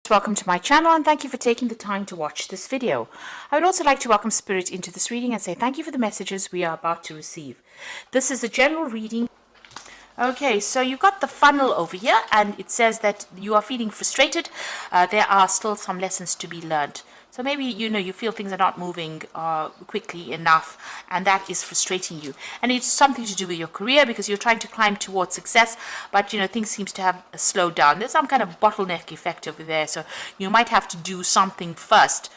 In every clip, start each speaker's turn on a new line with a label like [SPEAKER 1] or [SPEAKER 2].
[SPEAKER 1] Welcome to my channel and thank you for taking the time to watch this video. I would also like to welcome Spirit into this reading and say thank you for the messages we are about to receive. This is a general reading. Okay, so you've got the funnel over here and it says that you are feeling frustrated. There are still some lessons to be learned. So maybe, you feel things are not moving quickly enough and that is frustrating you. And it's something to do with your career because you're trying to climb towards success, but, things seems to have slowed down. There's some kind of bottleneck effect over there. So you might have to do something first.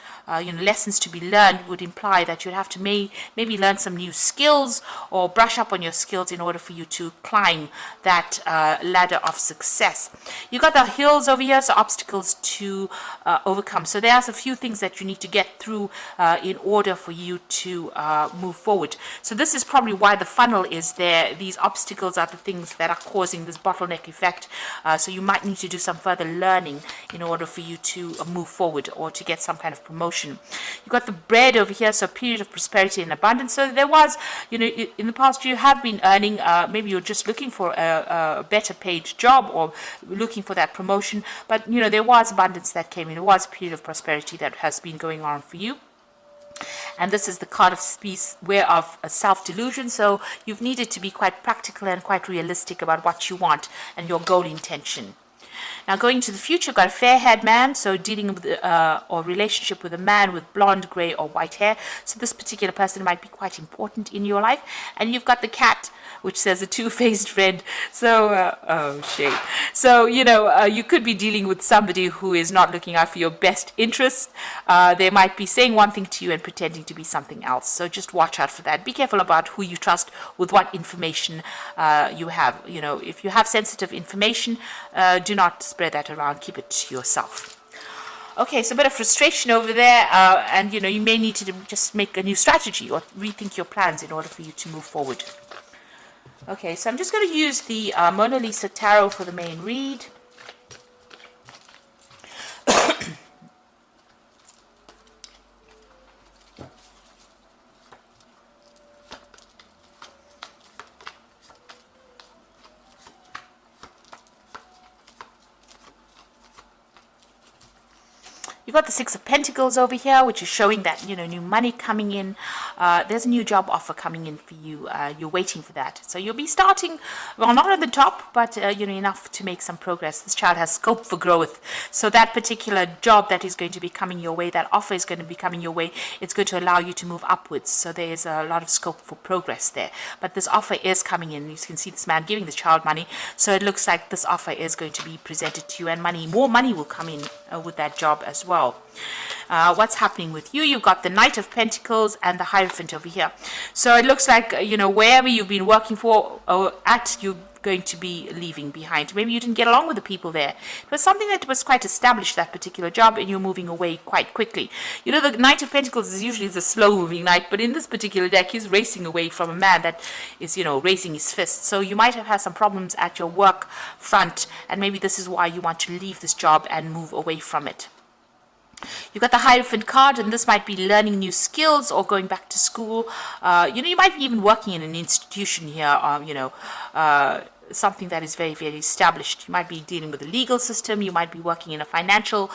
[SPEAKER 1] Lessons to be learned would imply that you'd have to maybe learn some new skills or brush up on your skills in order for you to climb that ladder of success. You got the hills over here, so obstacles to overcome. So there's a few things that you need to get through in order for you to move forward. So this is probably why the funnel is there. These obstacles are the things that are causing this bottleneck effect. So you might need to do some further learning in order for you to move forward or to get some kind of promotion. You got the bread over here, so period of prosperity and abundance. So there was, in the past you have been earning, maybe you're just looking for a better paid job or looking for that promotion, but there was abundance that came in. There was a period of prosperity that has been going on for you. And this is the card of peace, where of self-delusion. So you've needed to be quite practical and quite realistic about what you want and your goal intention. Now, going to the future, you've got a fair-haired man, so dealing with or relationship with a man with blonde, grey, or white hair. So this particular person might be quite important in your life. And you've got the cat, which says a two-faced friend. So, oh, shame. So, you could be dealing with somebody who is not looking out for your best interests. They might be saying one thing to you and pretending to be something else. So just watch out for that. Be careful about who you trust with what information you have. If you have sensitive information, do not spread that around. Keep it to yourself. Okay, so a bit of frustration over there, and you may need to just make a new strategy or rethink your plans in order for you to move forward. Okay, so I'm just going to use the Mona Lisa Tarot for the main read. You've got the Six of Pentacles over here, which is showing that, new money coming in. There's a new job offer coming in for you. You're waiting for that. So you'll be starting, well, not at the top, but, enough to make some progress. This child has scope for growth. So that particular job that is going to be coming your way, that offer is going to be coming your way, it's going to allow you to move upwards. So there's a lot of scope for progress there. But this offer is coming in. You can see this man giving the child money. So it looks like this offer is going to be presented to you, and more money will come in with that job as well. What's happening with you? You've got the Knight of Pentacles and the Hierophant over here. So it looks like, wherever you've been working for or at, you're going to be leaving behind. Maybe you didn't get along with the people there. It was something that was quite established, that particular job, and you're moving away quite quickly. The Knight of Pentacles is usually the slow-moving knight, but in this particular deck, he's racing away from a man that is, raising his fist. So you might have had some problems at your work front, and maybe this is why you want to leave this job and move away from it. You've got the Hierophant card, and this might be learning new skills or going back to school. You might be even working in an institution here, something that is very, very established. You might be dealing with the legal system. You might be working in a financial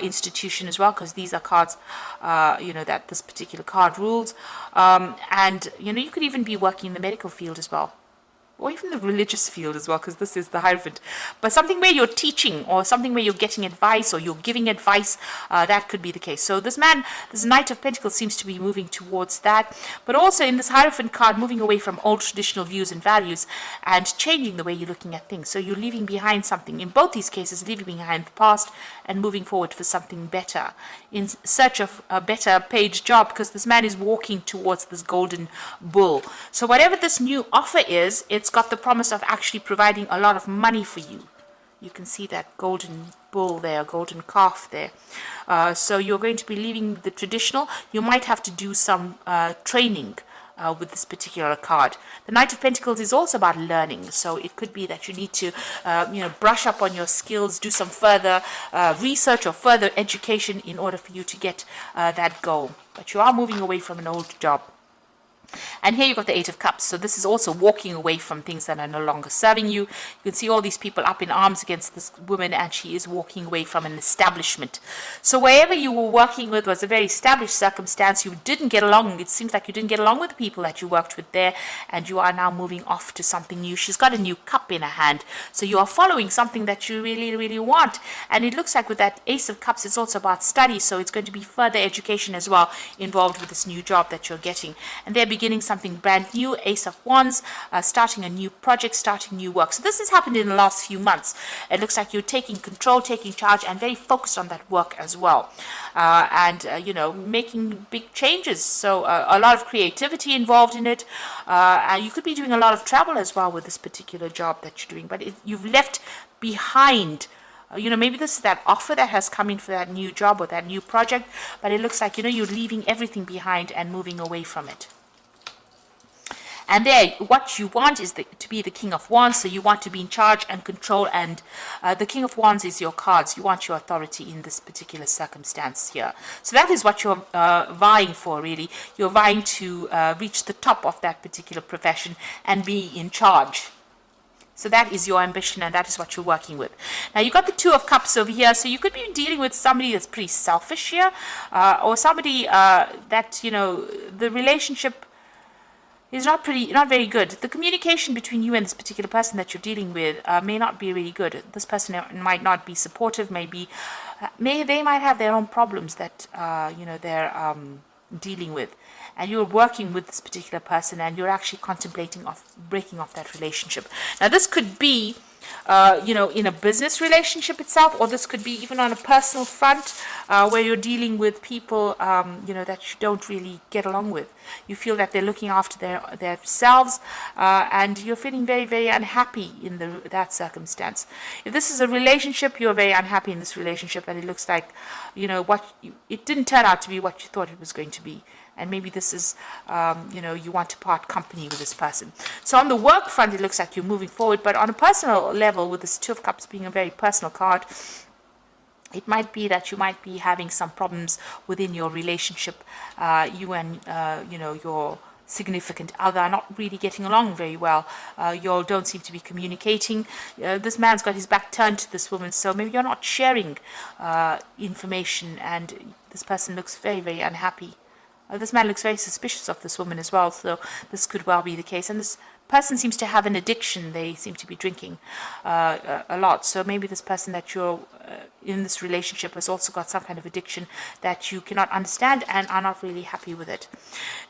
[SPEAKER 1] institution as well, because these are cards, that this particular card rules. And, you could even be working in the medical field as well, or even the religious field as well, because this is the Hierophant. But something where you're teaching, or something where you're getting advice, or you're giving advice, that could be the case. So this Knight of Pentacles seems to be moving towards that. But also in this Hierophant card, moving away from old traditional views and values and changing the way you're looking at things. So you're leaving behind something. In both these cases, leaving behind the past and moving forward for something better, in search of a better paid job, because this man is walking towards this golden bull. So whatever this new offer is, it's got the promise of actually providing a lot of money for you. You can see that golden bull there, golden calf there. So you're going to be leaving the traditional. You might have to do some training with this particular card. The Knight of Pentacles is also about learning. So it could be that you need to, brush up on your skills, do some further research or further education in order for you to get that goal. But you are moving away from an old job. And here you've got the Eight of Cups. So this is also walking away from things that are no longer serving you. You can see all these people up in arms against this woman, and she is walking away from an establishment. So wherever you were working with was a very established circumstance. You didn't get along. It seems like you didn't get along with the people that you worked with there, and you are now moving off to something new. She's got a new cup in her hand. So you are following something that you really, really want. And it looks like with that Ace of Cups, it's also about study. So it's going to be further education as well involved with this new job that you're getting. And they're beginning something brand new. Ace of Wands, starting a new project, starting new work. So this has happened in the last few months. It looks like you're taking control, taking charge, and very focused on that work as well. You know, making big changes. So a lot of creativity involved in it. You could be doing a lot of travel as well with this particular job that you're doing. But you've left behind, you know, maybe this is that offer that has come in for that new job or that new project, but it looks like, you know, you're leaving everything behind and moving away from it. And there, what you want is to be the King of Wands, so you want to be in charge and control, and the King of Wands is your cards. You want your authority in this particular circumstance here. So that is what you're vying for, really. You're vying to reach the top of that particular profession and be in charge. So that is your ambition, and that is what you're working with. Now, you've got the Two of Cups over here. So you could be dealing with somebody that's pretty selfish here, or somebody that, you know, the relationship is not very good. The communication between you and this particular person that you're dealing with may not be really good. This person might not be supportive. They might have their own problems that you know, they're dealing with, and you're working with this particular person, and you're actually contemplating of breaking off that relationship. Now, this could be you know, in a business relationship itself, or this could be even on a personal front, where you're dealing with people, you know, that you don't really get along with. You feel that they're looking after themselves, and you're feeling very, very unhappy in that circumstance. If this is a relationship, you're very unhappy in this relationship, and it looks like, you know, it didn't turn out to be what you thought it was going to be. And maybe this is, you know, you want to part company with this person. So on the work front, it looks like you're moving forward. But on a personal level, with this Two of Cups being a very personal card, it might be that you might be having some problems within your relationship. You and, you know, your significant other are not really getting along very well. You all don't seem to be communicating. This man's got his back turned to this woman, so maybe you're not sharing information, and this person looks very, very unhappy. This man looks very suspicious of this woman as well, so this could well be the case. And this person seems to have an addiction. They seem to be drinking a lot. So maybe this person that you're in this relationship has also got some kind of addiction that you cannot understand and are not really happy with it.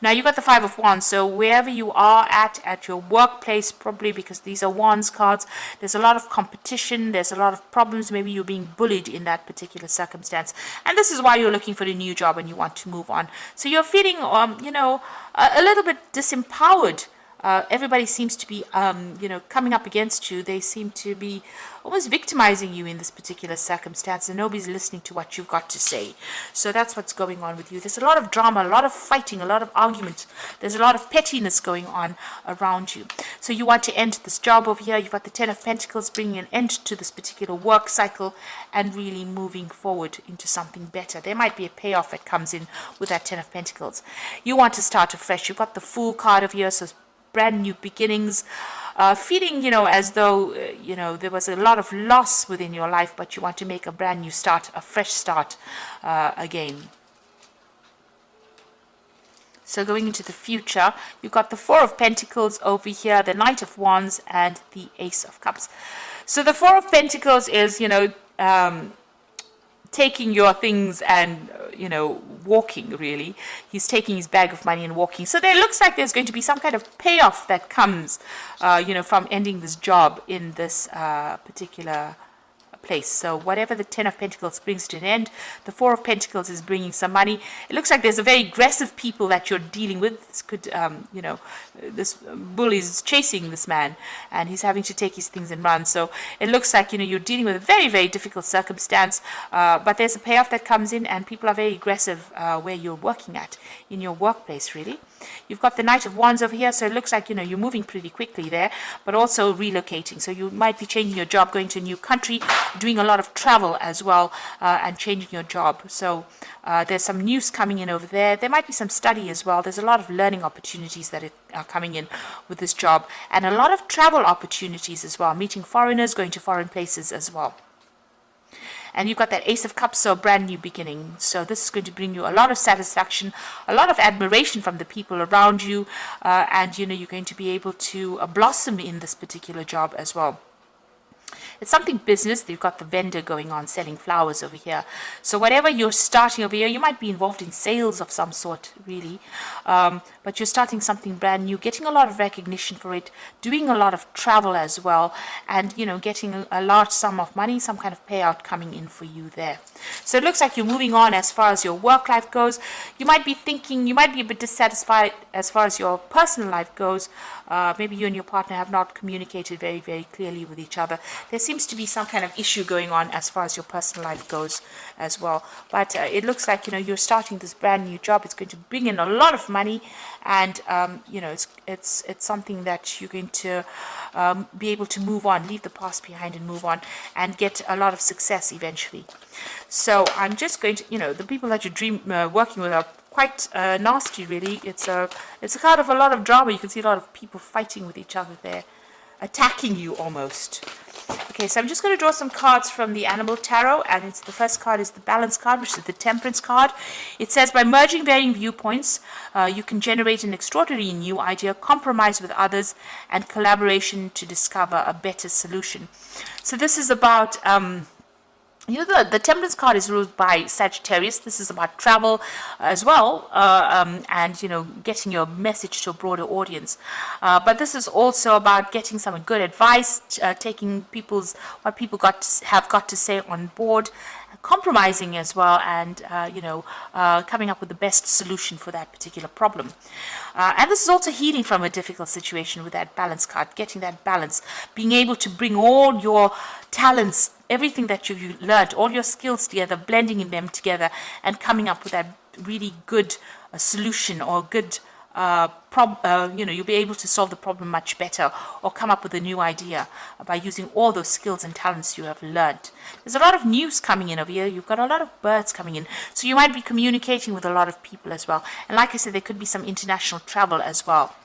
[SPEAKER 1] Now, you've got the Five of Wands. So wherever you are at your workplace, probably because these are Wands cards, there's a lot of competition. There's a lot of problems. Maybe you're being bullied in that particular circumstance. And this is why you're looking for a new job and you want to move on. So you're feeling, you know, a little bit disempowered. Everybody seems to be, you know, coming up against you. They seem to be almost victimizing you in this particular circumstance, and nobody's listening to what you've got to say. So that's what's going on with you. There's a lot of drama, a lot of fighting, a lot of argument. There's a lot of pettiness going on around you. So you want to end this job over here. You've got the Ten of Pentacles, bringing an end to this particular work cycle and really moving forward into something better. There might be a payoff that comes in with that Ten of Pentacles. You want to start afresh. You've got the Fool card over here, so brand new beginnings, feeling, you know, as though, you know, there was a lot of loss within your life, but you want to make a brand new start, a fresh start again. So going into the future, you've got the Four of Pentacles over here, the Knight of Wands, and the Ace of Cups. So the Four of Pentacles is, you know, taking your things and, you know, walking, really. He's taking his bag of money and walking. So there looks like there's going to be some kind of payoff that comes, you know, from ending this job in this particular place. So whatever the Ten of Pentacles brings to an end, the Four of Pentacles is bringing some money. It looks like there's a very aggressive people that you're dealing with. This could, you know, this bull is chasing this man and he's having to take his things and run. So it looks like, you know, you're dealing with a very, very difficult circumstance, but there's a payoff that comes in, and people are very aggressive where you're working at, in your workplace, really. You've got the Knight of Wands over here, so it looks like, you know, you're moving pretty quickly there, but also relocating. So you might be changing your job, going to a new country, doing a lot of travel as well, and changing your job. So there's some news coming in over there. There might be some study as well. There's a lot of learning opportunities that are coming in with this job, and a lot of travel opportunities as well, meeting foreigners, going to foreign places as well. And you've got that Ace of Cups, so brand new beginning. So this is going to bring you a lot of satisfaction, a lot of admiration from the people around you, and you know, you're going to be able to blossom in this particular job as well. It's something business. You've got the vendor going on, selling flowers over here. So whatever you're starting over here, you might be involved in sales of some sort, really. But you're starting something brand new, getting a lot of recognition for it, doing a lot of travel as well, and, you know, getting a large sum of money, some kind of payout coming in for you there. So it looks like you're moving on as far as your work life goes. You might be thinking, you might be a bit dissatisfied as far as your personal life goes. Maybe you and your partner have not communicated very, very clearly with each other. There seems to be some kind of issue going on as far as your personal life goes as well. But it looks like, you know, you're starting this brand new job. It's going to bring in a lot of money, and you know, it's something that you're going to be able to move on, leave the past behind and move on, and get a lot of success eventually. So I'm just going to, you know, the people that you're working with are quite nasty, really. It's a card of a lot of drama. You can see a lot of people fighting with each other there, attacking you almost. Okay, so I'm just going to draw some cards from the Animal Tarot, and the first card is the Balance card, which is the Temperance card. It says, by merging varying viewpoints, you can generate an extraordinary new idea, compromise with others, and collaboration to discover a better solution. So this is about... you know, the Temperance card is ruled by Sagittarius. This is about travel as well, and, you know, getting your message to a broader audience. But this is also about getting some good advice, taking what people have got to say on board, compromising as well, and you know, coming up with the best solution for that particular problem. And this is also healing from a difficult situation with that Balance card, getting that balance, being able to bring all your talents, everything that you've learned, all your skills together, blending them together, and coming up with that really good solution, or good you know, you'll be able to solve the problem much better, or come up with a new idea by using all those skills and talents you have learned. There's a lot of news coming in over here. You've got a lot of birds coming in, so you might be communicating with a lot of people as well. And like I said, there could be some international travel as well.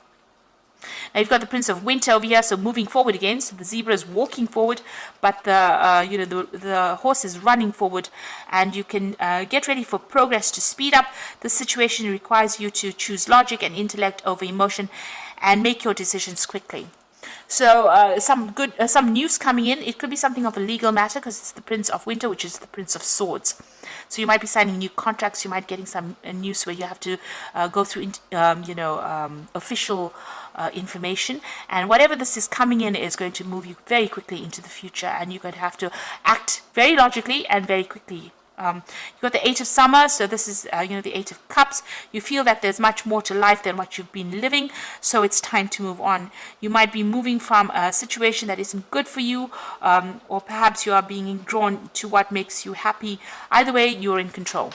[SPEAKER 1] Now you've got the Prince of Winter over here, so moving forward again. So the zebra is walking forward, but the you know, the horse is running forward, and you can get ready for progress to speed up. The situation requires you to choose logic and intellect over emotion, and make your decisions quickly. So some news coming in. It could be something of a legal matter, because it's the Prince of Winter, which is the Prince of Swords. So you might be signing new contracts. You might getting some news where you have to go through you know, official information, and whatever this is coming in is going to move you very quickly into the future, and you're going to have to act very logically and very quickly. You've got the Eight of Summer, so this is you know, the Eight of Cups. You feel that there's much more to life than what you've been living, so it's time to move on. You might be moving from a situation that isn't good for you, or perhaps you are being drawn to what makes you happy. Either way, you're in control.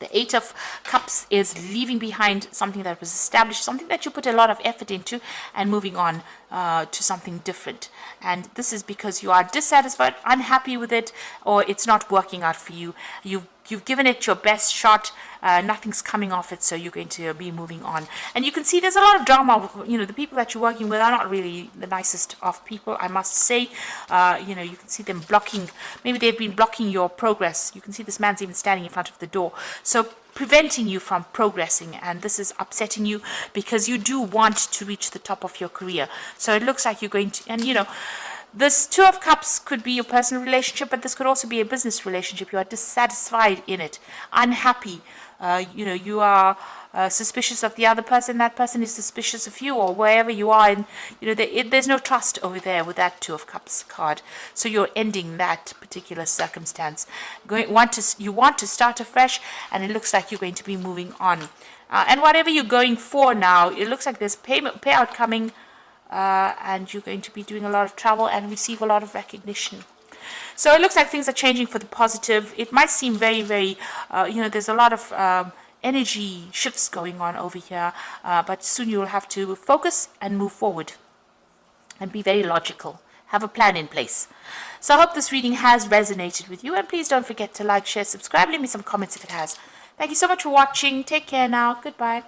[SPEAKER 1] The Eight of Cups is leaving behind something that was established, something that you put a lot of effort into, and moving on to something different. And this is because you are dissatisfied, unhappy with it, or it's not working out for you. You've given it your best shot, nothing's coming off it, so you're going to be moving on. And you can see there's a lot of drama. You know, the people that you're working with are not really the nicest of people, I must say. You know, you can see them blocking, maybe they've been blocking your progress. You can see this man's even standing in front of the door, so preventing you from progressing, and this is upsetting you because you do want to reach the top of your career. So it looks like you're going to, and you know, this Two of Cups could be your personal relationship, but this could also be a business relationship. You are dissatisfied in it, unhappy. You know, you are suspicious of the other person. That person is suspicious of you, or wherever you are. And you know, there's no trust over there with that Two of Cups card. So you're ending that particular circumstance. You want to start afresh, and it looks like you're going to be moving on. And whatever you're going for now, it looks like there's payout coming. And you're going to be doing a lot of travel and receive a lot of recognition. So it looks like things are changing for the positive. It might seem very, very, you know, there's a lot of energy shifts going on over here, but soon you'll have to focus and move forward and be very logical. Have a plan in place. So I hope this reading has resonated with you, and please don't forget to like, share, subscribe, leave me some comments if it has. Thank you so much for watching. Take care now. Goodbye.